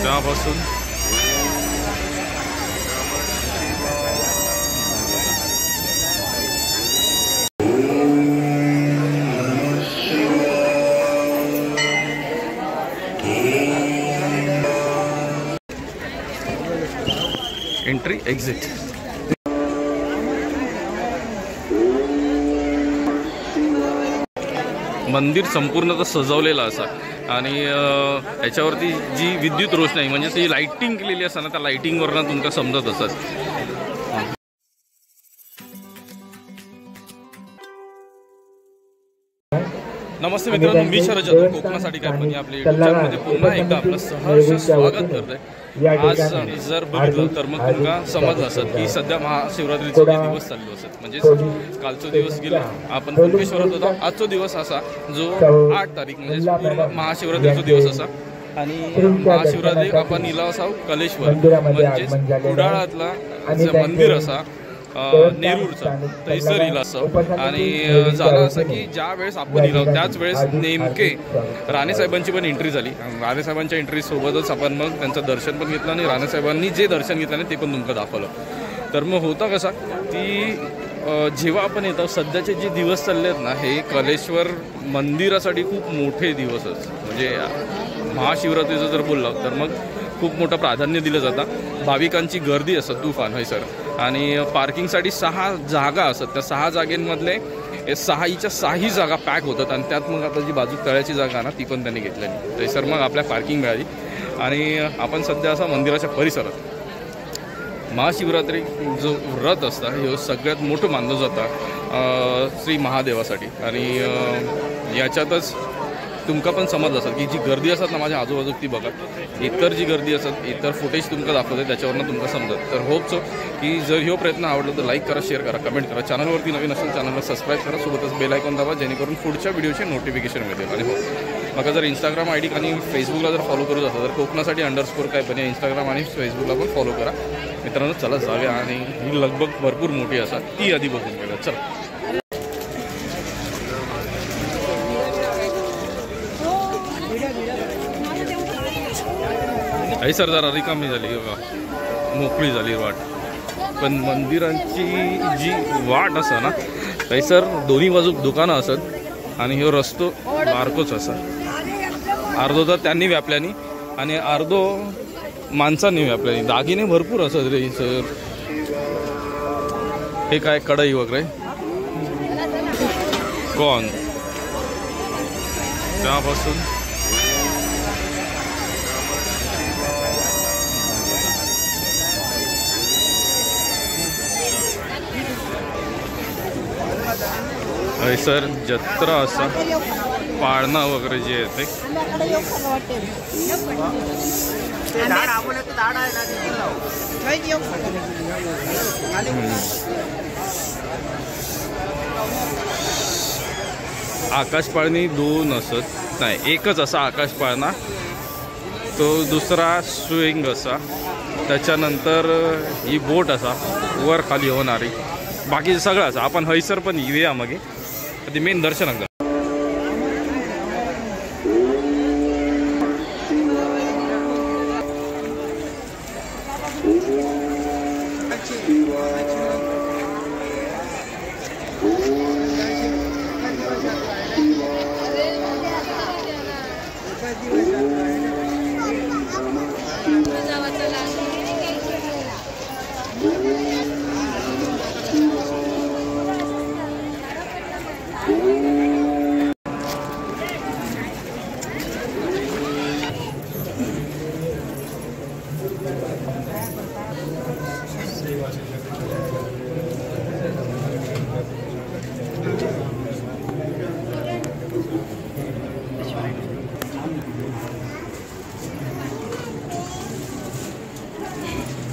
त्यापासून entry exit. मंदिर संपूर्णतः सजवलेलं असा आणि याच्यावरती जी विद्युत रोषणाई म्हणजे जी लाइटिंग केलेली असते ना, त्या लाइटिंगवरनं तुमका समजत असत। नमस्ते मित्रांनो, मी शरद जाधव, कोकणासाठी काय पण आपल्या युट्यूब चॅनलमध्ये पुन्हा एकदा आपलं सहर्ष स्वागत करतोय। आज जर बघितलं तर मग तुमका समजलं असत की सध्या महाशिवरात्रीचे दिवस चालू असत, म्हणजे कालचा दिवस गेला आपण कुणकेश्वरात होता, आजचा दिवस असा जो 8 तारीख म्हणजे पूर्ण महाशिवरात्रीचा दिवस असा आणि महाशिवरात्री आपण इला असा कलेश्वर म्हणजे कुडाळातला मंदिर असा नेरूरचा थैसर इला असं। आणि झालं असं की ज्या वेळेस आपण इला त्याच वेळेस नेमके राणेसाहेबांची पण एंट्री झाली। राणेसाहेबांच्या एंट्री सोबतच आपण मग त्यांचं दर्शन पण घेतलं आणि राणेसाहेबांनी जे दर्शन घेतलं ते पण तुमका दाखवलं। तर मग होता कसा की जेव्हा आपण येतो सध्याचे जे दिवस चालले आहेत ना, हे कलेश्वर मंदिरासाठी खूप मोठे दिवस आहेत। म्हणजे महाशिवरात्रीचं जर बोललं तर मग खूप मोठं प्राधान्य दिलं जातं। भाविकांची गर्दी असत तुफान है सर आणि पार्किंगसाठी 6 जागा असत, त्या 6 जागेंमधले 6च्या 6 जागा पॅक होतात आणि त्यात मग आता जी बाजू तळ्याची जागा ना ती पण त्यांनी घेतलेली तर सर मग आपल्या पार्किंग मिळाली। आणि आपण सध्या असा मंदिराच्या परिसरात महाशिवरात्री जो व्रत असता हे सगळ्यात मोठं मानलं जातं श्री महादेवासाठी आणि याच्यातच तुमका पण समजलं असत की जी गर्दी असतात ना माझ्या आजूबाजूक ती बघा, इतर जी गर्दी असत इतर फुटेज तुमका दाखवते त्याच्यावरनं तुमका समजत। तर होप सो की जर ह्यो प्रयत्न आवडला तर लाईक करा, शेअर करा, कमेंट करा, चॅनलवरती नवीन असेल चॅनलला सबस्क्राईब करा, सोबतच बेल आयकॉन दाबा जेणेकरून पुढच्या व्हिडिओचे नोटिफिकेशन मिळेल। आणि हो मग जर इंस्टाग्राम आयडी आणि फेसबुकला जर फॉलो करू असेल तर कोकणासाठी _ काय पण इंस्टाग्राम आणि फेसबुकला पण फॉलो करा मित्रांनो। चला जाऊया आणि ही लगबग भरपूर मोठी असा ती आधी बघून गेलं। चला आई सर जरा रिकामी झाली बघा, मोकळी झाली वाट। पण मंदिरांची जी वाट असा ना थंयसर दोन्ही बाजूक दुकानं असत आणि ह्यो रस्तो बारकोच असा, अर्धो तर त्यांनी व्यापल्यानी आणि अर्धो माणसांनी व्यापल्यानी। दागिने भरपूर असत रे सर, हे काय कढई वगैरे कोण त्यापासून सर जत्रा असा पाळणा वगैरे जे आहे ते आकाश पाळणी 2 असत नाही, एकच असा आकाश पाळणा, तो दुसरा स्विंग असा, त्याच्यानंतर ही बोट असा वर खाली होणारी, बाकी सगळं असं। आपण हयसर पण येऊया मग ते मेन दर्शनाक।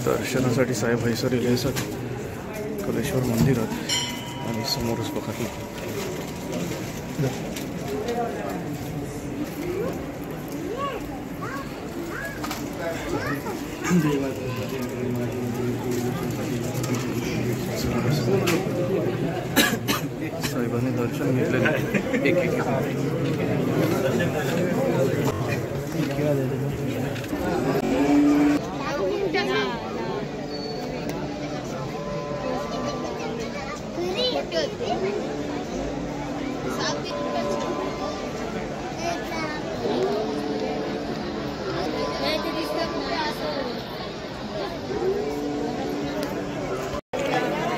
दर्शनासाठी साहेब हैसर इले असत कलेश्वर मंदिरात आणि समोरच बघा साहेबांनी दर्शन घेतले एक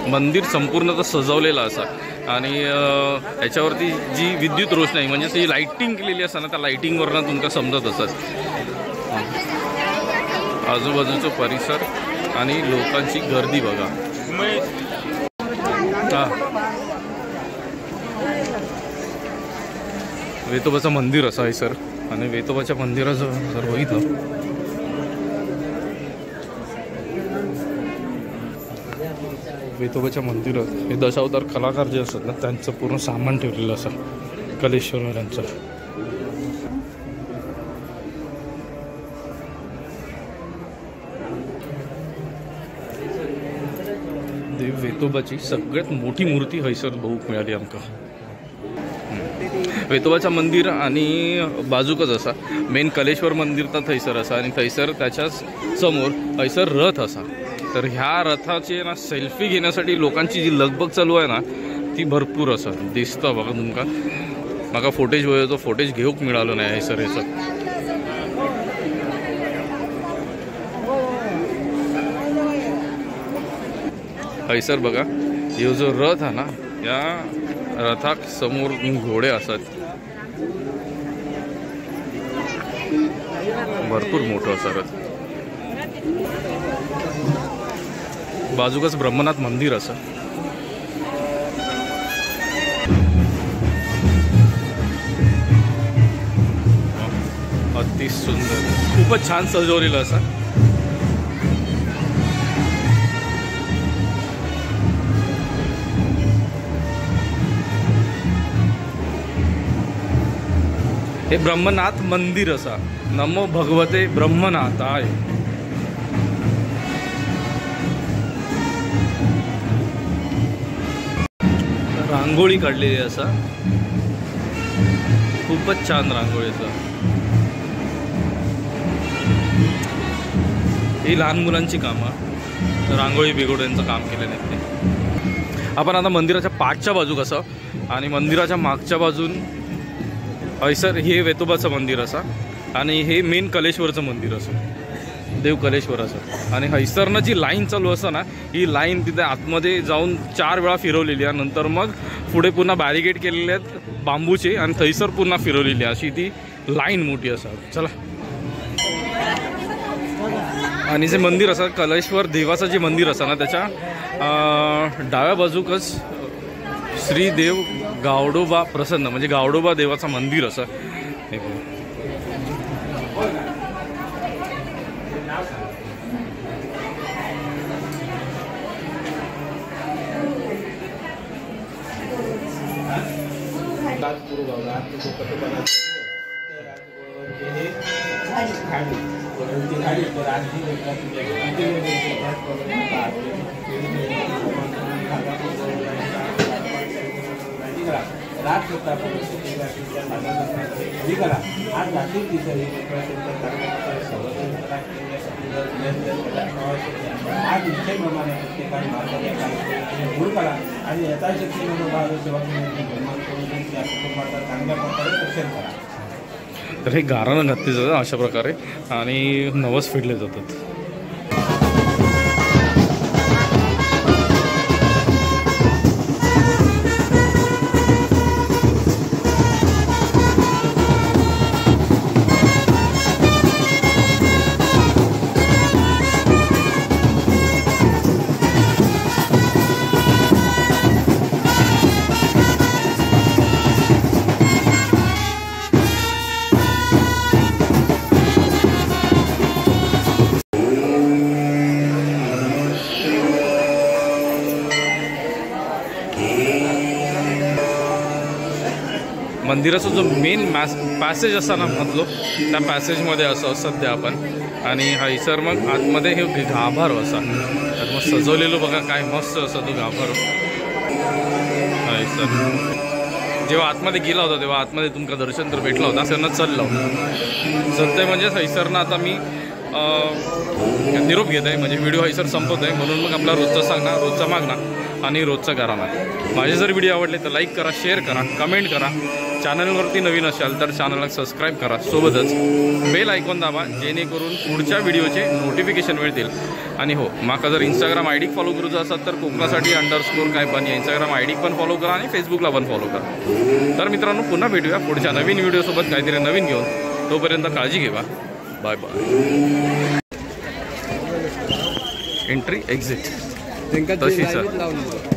मंदिर संपूर्णतः सजवलेलं असा आणि याच्यावरती जी विद्युत रोषणाई म्हणजे जी लाइटिंग केलेली असते ना त्या लाइटिंगवरनं तुमका समजत असत आजूबाजूचा परिसर आणि लोकांची गर्दी बघा। वेतोबाचं मंदिर असं आहे सर आणि वेतोबाच्या मंदिराचं जर बघितलं वेतोबाच्या मंदिरात हे दशावतार कलाकार जे असतात ना त्यांचं पूर्ण सामान ठेवलेलं असं कलेश्वरांचं। देव वेतोबाची सगळ्यात मोठी मूर्ती हैसर बघूक मिळाली आमका। वेतोबाचं मंदिर आणि बाजूकच असा मेन कलेश्वर मंदिर तर थैसर असा आणि थैसर त्याच्या समोर हैसर रथ असा। तर ह्या रथाची ना सेल्फी घेण्यासाठी लोकांची जी लगबग चालू आहे ना ती भरपूर असा दिसतं बघा तुमका। माका फोटेज वय तो फोटेज घेऊक मिळालो नाही हैसर याचं। हैसर बघा हे जो रथ आहे ना या रथाक समोर घोडे असतात भरपूर मोठं असं रथ। बाजूकच ब्रह्मनाथ मंदिर असं अति सुंदर खूपच छान सजवलेलं असं। हे ब्रह्मनाथ मंदिर असा नमो भगवते ब्रह्मनाथाय। रांगोळी काढलेली असा खूपच छान रांगोळी असा। ही लहान मुलांची कामं रांगोळी बिघोड्यांचं काम केलेलं आहे। आपण आता मंदिराच्या पाठच्या बाजू कसं आणि मंदिराच्या मागच्या बाजून हैसर हे वेतोबाचं मंदिर असा आणि हे मेन कलेश्वरचं मंदिर असं देव कलेश्वर असं। आणि हैसरनं जी लाईन चालू असं ना ही लाईन तिथे आतमध्ये जाऊन 4 वेळा फिरवलेली आहे नंतर मग पुढे पुन्हा बॅरिकेड केलेले आहेत बांबूचे आणि थैसर पुन्हा फिरवलेली आहे अशी ती लाईन मोठी असा। चला आणि जे मंदिर असं कलेश्वर देवाचं जे मंदिर असं ना त्याच्या डाव्या बाजूकच श्री देव गावडोबा प्रसन्न म्हणजे गावडोबा देवाचं मंदिर असं हे तर हे गारानं घातले जातात अशा प्रकारे आणि नवस फेडले जातात। मंदिराचा जो मेन पॅसेज असा ना मधलो त्या पॅसेजमध्ये असं सध्या आपण आणि हैसर मग आतमध्ये हे गाभारो असा तर मग सजवलेलं बघा काय मस्त असं तो गाभारो हैसर। जेव्हा आतमध्ये गेला होता तेव्हा आतमध्ये तुमका दर्शन तर भेटला होता असं चाललं होतं सध्या म्हणजे हैसरनं आता मी निरोप घेत आहे म्हणजे व्हिडिओ हैसर संपत आहे म्हणून मग आपला रोजचा सांगणार रोजचा मागणार आणि रोजचा घराणा. माझे जर व्हिडिओ आवडले तर लाईक करा, शेअर करा, कमेंट करा. चॅनलवरती नवीन असाल तर चॅनलला सबस्क्राईब करा. सोबतच बेल आयकॉन दाबा जेणेकरून पुढच्या व्हिडिओचे नोटिफिकेशन मिळतील. आणि हो, माका जर इंस्टाग्राम आय डी फॉलो करूचा असाल तर कोकणासाठी _ काय पण या इंस्टाग्राम आय डी पण फॉलो करा आणि फेसबुकला पण फॉलो करा. तर मित्रांनो, पुन्हा भेटूया पुढच्या नवीन व्हिडिओसोबत काहीतरी नवीन घेऊन. तोपर्यंत काळजी घ्या. Bye bye. एंट्री एक्झिट तशीच आहे.